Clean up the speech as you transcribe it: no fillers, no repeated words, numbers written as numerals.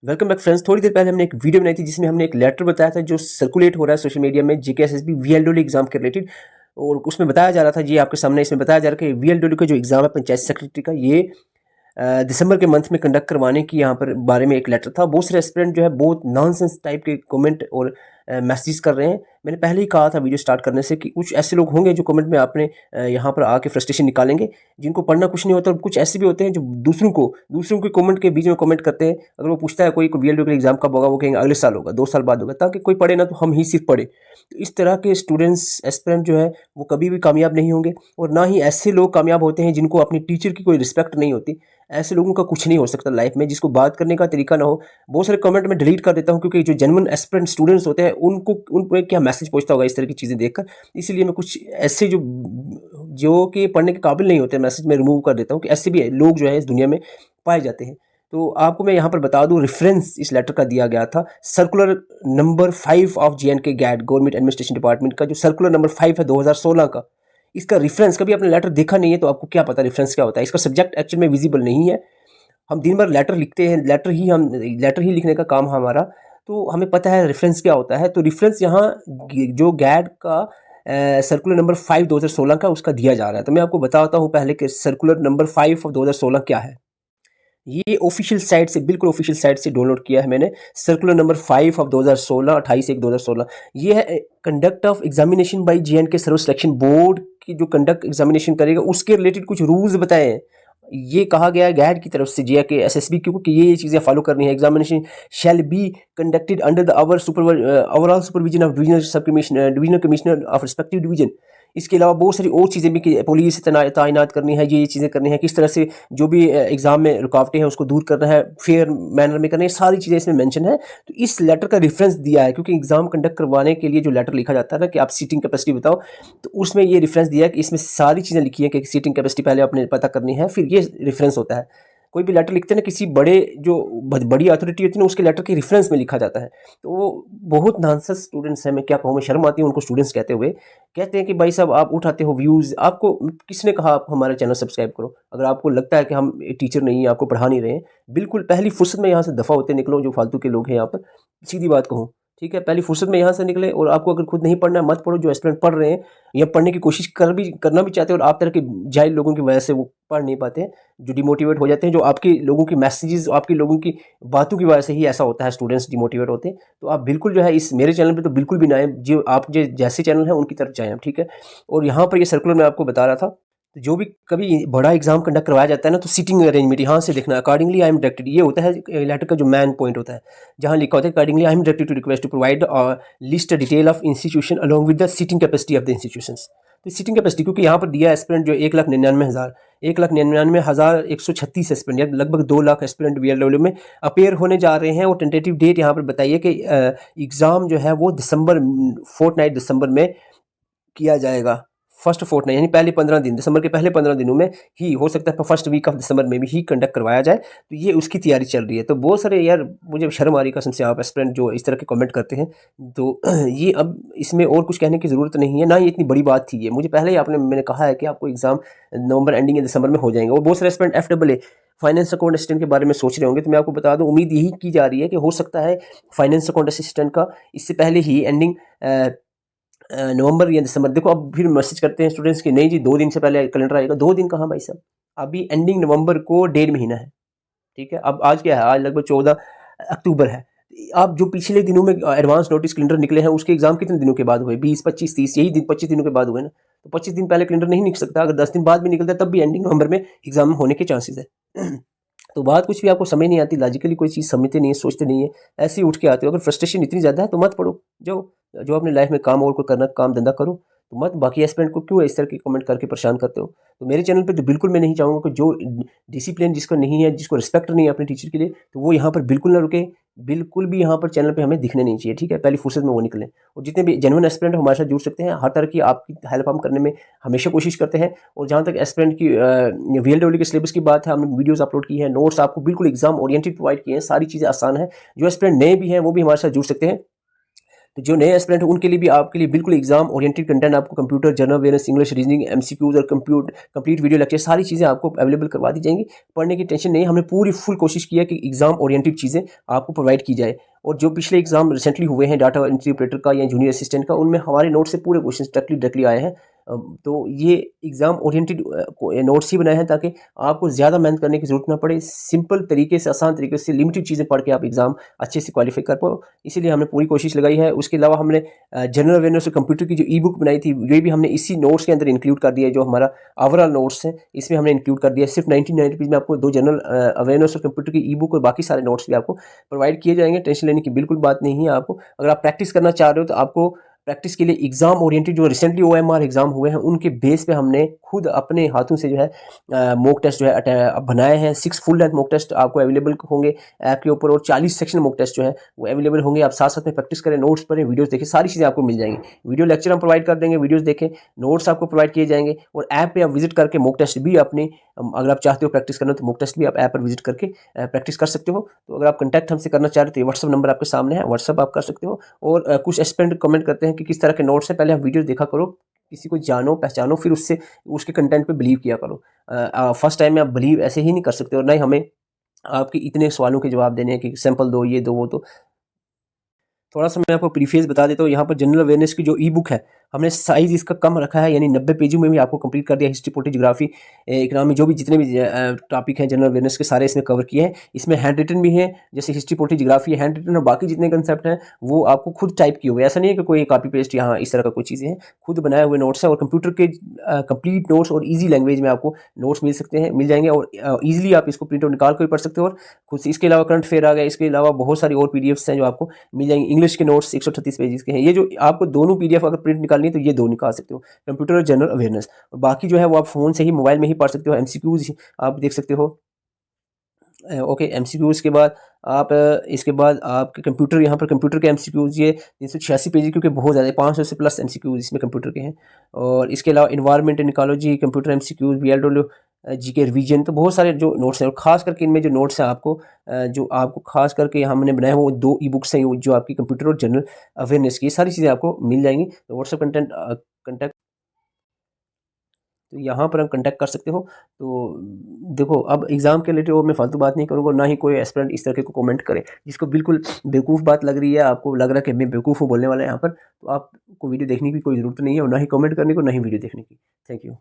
Welcome back friends. थोड़ी देर पहले हमने एक वीडियो बनाई थी जिसमें हमने एक लेटर बताया था जो सर्कुलेट हो रहा है सोशल मीडिया में जेकेएसएसबी वीएलडब्ल्यू एग्जाम के रिलेटेड। और उसमें बताया जा रहा था, ये आपके सामने इसमें बताया जा रहा है कि वीएलडब्ल्यू का जो एग्जाम है पंचायत सेक्रेटरी का, ये दिसंबर के मंथ में कंडक्ट करवाने की यहाँ पर बारे में एक लेटर था। बहुत सारे एस्पिरेंट जो है बहुत नॉनसेंस टाइप के कमेंट और मैसेज कर रहे हैं। मैंने पहले ही कहा था वीडियो स्टार्ट करने से कि कुछ ऐसे लोग होंगे जो कमेंट में आपने यहाँ पर आके फ्रस्ट्रेशन निकालेंगे, जिनको पढ़ना कुछ नहीं होता। और कुछ ऐसे भी होते हैं जो दूसरों के कमेंट के बीच में कमेंट करते हैं। अगर वो पूछता है कोई वीएलडब्ल्यू का एग्जाम कब होगा, वो कहेंगे अगले साल होगा, 2 साल बाद होगा, ताकि कोई पढ़े ना तो हम ही सिर्फ पढ़े। तो इस तरह के स्टूडेंट्स एस्पिरेंट जो है वो कभी भी कामयाब नहीं होंगे। और ना ही ऐसे लोग कामयाब होते हैं जिनको अपनी टीचर की कोई रिस्पेक्ट नहीं होती। ऐसे लोगों का कुछ नहीं हो सकता लाइफ में, जिसको बात करने का तरीका ना हो। बहुत सारे कमेंट में डिलीट कर देता हूँ, क्योंकि जो जेन्युइन एस्पिरेंट स्टूडेंट्स होते हैं उन पे क्या मैसेज पहुंचता होगा इस तरह की चीज़ें देखकर। इसलिए मैं कुछ ऐसे जो जो कि पढ़ने के काबिल नहीं होते मैसेज में रिमूव कर देता हूँ, कि ऐसे भी लोग जो है इस दुनिया में पाए जाते हैं। तो आपको मैं यहाँ पर बता दूँ, रेफरेंस इस लेटर का दिया गया था सर्कुलर नंबर 5 ऑफ JNK गैट गवर्नमेंट एडमिनिस्ट्रेशन डिपार्टमेंट का, जो सर्कुलर नंबर 5 है 2016 का। इसका रेफरेंस, कभी आपने लेटर देखा नहीं है तो आपको क्या पता रेफरेंस क्या होता है। इसका सब्जेक्ट एक्चुअल में विजिबल नहीं है। हम दिन भर लेटर लिखते हैं, लेटर ही लिखने का काम है हमारा। तो हमें पता है रेफरेंस क्या होता है। तो रेफरेंस यहाँ जो गैड का सर्कुलर नंबर 5 2016 का उसका दिया जा रहा है। तो मैं आपको बताता हूँ पहले कि सर्कुलर नंबर 5 ऑफ 2016 क्या है। ये ऑफिशियल साइट से, बिल्कुल ऑफिशियल साइट से डाउनलोड किया है मैंने। Circular number 5 of 2016, 28/1/2016। ये है conduct of examination by JNK service selection board की, जो कंडक्ट एग्जामिनेशन करेगा उसके रिलेटेड कुछ रूल्स बताए हैं। ये कहा गया है गैड की तरफ से JNK SSB को कि ये चीज़ें फॉलो करनी है। Examination shall be conducted under the overall supervision of divisional commissioner of respective division. इसके अलावा बहुत सारी और चीज़ें भी कि पुलिस तैनात करनी है, ये चीज़ें करनी है, किस तरह से जो भी एग्ज़ाम में रुकावटें हैं उसको दूर करना है, फेयर मैनर में करना है, सारी चीज़ें इसमें मेंशन है। तो इस लेटर का रेफरेंस दिया है, क्योंकि एग्ज़ाम कंडक्ट करवाने के लिए जो लेटर लिखा जाता है ना कि आप सीटिंग कैपेसिटी बताओ, तो उसमें ये रेफरेंस दिया है कि इसमें सारी चीज़ें लिखी है कि सीटिंग कैपेसिटी पहले आपने पता करनी है, फिर ये रेफरेंस होता है। कोई भी लेटर लिखते हैं ना, किसी बड़े जो बड़ी अथॉरिटी होती है ना, उसके लेटर के रेफरेंस में लिखा जाता है। तो वो बहुत नॉनसेंस स्टूडेंट्स हैं, मैं क्या कहूँ, मैं शर्म आती है उनको स्टूडेंट्स कहते हुए। कहते हैं कि भाई साहब आप उठाते हो व्यूज़, आपको किसने कहा आप हमारा चैनल सब्सक्राइब करो। अगर आपको लगता है कि हम टीचर नहीं हैं, आपको पढ़ा नहीं रहे हैं, बिल्कुल पहली फुर्सत में यहाँ से दफ़ा होते निकलो, जो फालतू के लोग हैं यहाँ पर। सीधी बात कहूँ, ठीक है, पहली फुर्सत में यहाँ से निकले। और आपको अगर खुद नहीं पढ़ना है मत पढ़ो। जो एस्पिरेंट पढ़ रहे हैं या पढ़ने की कोशिश करना भी चाहते हैं, और आप तरह के जाहिल लोगों की वजह से वो पढ़ नहीं पाते हैं, जो डिमोटिवेट हो जाते हैं, जो आपके लोगों की मैसेजेस, आपके लोगों की बातों की वजह से ही ऐसा होता है, स्टूडेंट्स डिमोटिवेट होते हैं। तो आप बिल्कुल जो है इस मेरे चैनल पे तो बिल्कुल भी ना आए, जो आप जो जैसे चैनल है उनकी तरफ जाएँ, ठीक है। और यहाँ पर ये सर्कुलर मैं आपको बता रहा था, तो जो भी कभी बड़ा एग्जाम कंडक्ट करवाया जाता है ना, तो सीटिंग अरेंजमेंट यहाँ से देखना, अकॉर्डिंगली आई एम डायरेक्टेड, ये होता है लेटर का जो मैन पॉइंट होता है, जहाँ लिखा होता है accordingly I am directed to request to provide list detail of institution along with the seating capacity of the institutions. तो सीटिंग कैपेसिटी, क्योंकि यहाँ पर दिया एस्पिरेंट जो 1,99,136 एस्पिरेंट, या लगभग 2 लाख एस्पिरेंट VLW में अपेयर होने जा रहे हैं। और टेंटेटिव डेट यहाँ पर बताइए कि एग्ज़ाम जो है वो फोर्टनाइट दिसंबर में किया जाएगा। फर्स्ट फोर्टनाइट यानी पहले 15 दिन, दिसंबर के पहले 15 दिनों में ही हो सकता है, फर्स्ट वीक ऑफ दिसंबर में भी ही कंडक्ट करवाया जाए। तो ये उसकी तैयारी चल रही है। तो बहुत सारे यार, मुझे शर्म आ रही कसम से, आप एस्पिरेंट जो इस तरह के कमेंट करते हैं। तो ये अब इसमें और कुछ कहने की ज़रूरत नहीं है, ना ये इतनी बड़ी बात थी। ये मुझे पहले ही मैंने कहा है कि आपको एग्ज़ाम नवंबर एंडिंग या दिसंबर में हो जाएंगे। और बहुत सारे aspirant FAA finance account assistant के बारे में सोच रहे होंगे। तो मैं आपको बता दूं, उम्मीद यही की जा रही है कि हो सकता है फाइनेंस अकाउंट असिस्टेंट का इससे पहले ही एंडिंग नवंबर या दिसंबर। देखो अब फिर मैसेज करते हैं स्टूडेंट्स की, नहीं जी 2 दिन से पहले कैलेंडर आएगा। 2 दिन कहाँ भाई साहब, अभी एंडिंग नवंबर को 1.5 महीना है, ठीक है। अब आज क्या है, आज लगभग 14 अक्टूबर है। आप जो पिछले दिनों में एडवांस नोटिस कैलेंडर निकले हैं, उसके एग्जाम कितने दिनों के बाद हुए, 20, 25, 30, यही दिन 25 दिनों के बाद हुए ना। तो 25 दिन पहले कैलेंडर नहीं निकल सकता। अगर 10 दिन बाद भी निकलता है तब भी एंडिंग नवंबर में एग्जाम होने के चांसेस है। तो बात कुछ भी आपको समझ नहीं आती, लॉजिकली कोई चीज़ समझते नहीं है, सोचते नहीं है, ऐसे ही उठ के आते हो। अगर फ्रस्ट्रेशन इतनी ज़्यादा है तो मत पढ़ो, जो जो अपने लाइफ में काम और कोई करना, काम धंधा करो। तो मत बाकी एस्पिरेंट को क्यों इस तरह के कमेंट करके परेशान करते हो। तो मेरे चैनल पे तो बिल्कुल मैं नहीं चाहूँगा कि जो डिसिप्लिन जिसको नहीं है, जिसको रिस्पेक्ट नहीं है अपने टीचर के लिए, तो वो यहाँ पर बिल्कुल ना रुके। बिल्कुल भी यहाँ पर चैनल पे हमें दिखने नहीं चाहिए, ठीक है। पहली फुर्सत में वो निकलें। और जितने भी जेन्युइन एस्पिरेंट हमारे साथ जुड़ सकते हैं, हर तरह की आपकी हेल्प हम करने में हमेशा कोशिश करते हैं। और जहाँ तक एस्पिरेंट की VLW के सिलेबस की बात है, हमने वीडियोस अपलोड की है, नोट्स आपको बिल्कुल एग्जाम ओरिएंटेड प्रोवाइड किए हैं, सारी चीज़ें आसान है। जो एस्पिरेंट नए भी हैं वो भी हमारे साथ जुड़ सकते हैं। तो जो नए एस्पिरेंट हैं उनके लिए भी आपके लिए बिल्कुल एग्जाम ओरिएंटेड कंटेंट आपको computer, general awareness, English, reasoning, MCQs और कंप्लीट वीडियो लेक्चर सारी चीज़ें आपको अवेलेबल करवा दी जाएंगी। पढ़ने की टेंशन नहीं, हमने पूरी फुल कोशिश की है कि एग्जाम ओरिएंटेड चीज़ें आपको प्रोवाइड की जाए। और जो पिछले एग्जाम रिसेंटली हुए हैं डाटा एंट्री ऑपरेटर का या जूनियर असिस्टेंट का, उनमें हमारे नोट से पूरे क्वेश्चन डायरेक्टली आए हैं। तो ये एग्ज़ाम ओरिएंटेड नोट्स ही बनाए हैं ताकि आपको ज़्यादा मेहनत करने की ज़रूरत ना पड़े, सिंपल तरीके से, आसान तरीके से, लिमिटेड चीज़ें पढ़ के आप एग्ज़ाम अच्छे से क्वालिफाई कर पाओ, इसीलिए हमने पूरी कोशिश लगाई है। उसके अलावा हमने जनरल अवेयरनेस और कंप्यूटर की जो ई बुक बनाई थी, ये भी हमने इसी नोट्स के अंदर इंक्लूड कर दिया है। जो हमारा ओवरऑल नोट्स हैं इसमें हमने इंक्लूड कर दिया है। सिर्फ 99 रुपीज़ में आपको 2 जनरल अवेयरनेस और कंप्यूटर की ई बुक और बाकी सारे नोट्स भी आपको प्रोवाइड किए जाएंगे। टेंशन लेने की बिल्कुल बात नहीं है आपको। अगर आप प्रैक्टिस करना चाह रहे हो तो आपको प्रैक्टिस के लिए एग्जाम ओरिएंटेड जो रिसेंटली ओएमआर एग्जाम हुए हैं उनके बेस पे हमने खुद अपने हाथों से जो है मॉक टेस्ट जो है बनाए हैं। 6 फुल लेंथ मॉक टेस्ट आपको अवेलेबल होंगे ऐप के ऊपर और 40 सेक्शन मॉक टेस्ट जो है वो अवेलेबल होंगे। आप साथ साथ में प्रैक्टिस करें, नोट्स पढ़ें, वीडियोस देखें, सारी चीज़ें आपको मिल जाएंगी। वीडियो लेक्चर हम प्रोवाइड कर देंगे, वीडियोस देखें, नोट्स आपको प्रोवाइड किए जाएंगे और ऐप पे आप विजिट करके मॉक टेस्ट भी अपने, अगर आप चाहते हो प्रैक्टिस करना तो मॉक टेस्ट भी आप ऐप पर विजिट करके प्रैक्टिस कर सकते हो। तो अगर आप कंटैक्ट हमसे करना चाह रहे हो तो ये व्हाट्सअप नंबर आपके सामने है, व्हाट्सअप आप कर सकते हो। और कुछ एस्पिरेंट कमेंट करते हैं कि किस तरह के नोट्स हैं, पहले आप वीडियो देखा करो, किसी को जानो पहचानो, फिर उससे उसके कंटेंट पे बिलीव किया करो। फर्स्ट टाइम में आप बिलीव ऐसे ही नहीं कर सकते और ना ही हमें आपके इतने सवालों के जवाब देने हैं कि सैंपल दो, ये दो, वो दो। थोड़ा सा मैं आपको प्रीफेस बता देता हूँ। यहाँ पर जनरल अवेयरनेस की जो ई बुक है हमने साइज़ इसका कम रखा है, यानी 90 पेजों में भी आपको कंप्लीट कर दिया। हिस्ट्री, पॉलिटी, ज्योग्राफी, इकोनॉमी, जो भी जितने भी टॉपिक हैं जनरल अवेयरनेस के सारे इसमें कवर किए हैं। इसमें हैंड रिटन भी है, जैसे history, polity, geography hand written और बाकी जितने कंसेप्ट हैं वो आपको खुद टाइप किए हुए। ऐसा नहीं है कि कोई कॉपी पेस्ट यहाँ इस तरह का कोई चीज़ें हैं, खुद बनाए हुए नोट्स हैं। और कंप्यूटर के कंप्लीट नोट्स और ईजी लैंग्वेज में आपको नोट्स मिल जाएंगे और ईजिली आप इसको प्रिंट आउट निकाल कर भी पढ़ सकते हो। और खुद से इसके अलावा करंट अफेयर आ गया, इसके अलावा बहुत सारी और पीडीएफ्स हैं जो आपको मिल जाएंगे। इंग्लिश के नोट्स 138 पेजेस के हैं। ये जो आपको दोनों पीडीएफ अगर प्रिंट निकालनी है तो ये दो निकाल सकते हो, कंप्यूटर और जनरल अवेयरनेस। और बाकी जो है वो आप फ़ोन से ही, मोबाइल में ही पढ़ सकते हो। एमसीक्यूज आप देख सकते हो। ओके, एमसीक्यूज के बाद आप इसके बाद आपके कंप्यूटर, यहाँ पर कंप्यूटर के एमसीक्यूज ये 386 पेज, क्योंकि बहुत ज़्यादा 500 से प्लस एमसीक्यूज इसमें कंप्यूटर के हैं। और इसके अलावा environment and ecology, computer MCQs, VLW, GK revision, तो बहुत सारे जो नोट्स हैं। और खास करके इनमें जो नोट्स हैं आपको जो आपको खास करके हमने बनाए हैं वो 2 ई बुक्स हैं जो आपकी कंप्यूटर और जनरल अवेयरनेस की, सारी चीज़ें आपको मिल जाएंगी। तो व्हाट्सएप कंटेक्ट, तो यहाँ पर हम कांटेक्ट कर सकते हो। तो देखो, अब एग्ज़ाम के रिलेटेड और मैं फालतू बात नहीं करूँगा, ना ही कोई एस्पिरेंट इस तरह को कमेंट करे जिसको बिल्कुल बेवकूफ़ बात लग रही है, आपको लग रहा है कि मैं बेवकूफ़ हूँ बोलने वाला यहाँ पर, तो आपको वीडियो देखने की कोई ज़रूरत नहीं है और ना ही कमेंट करने को, ना ही वीडियो देखने की। Thank you.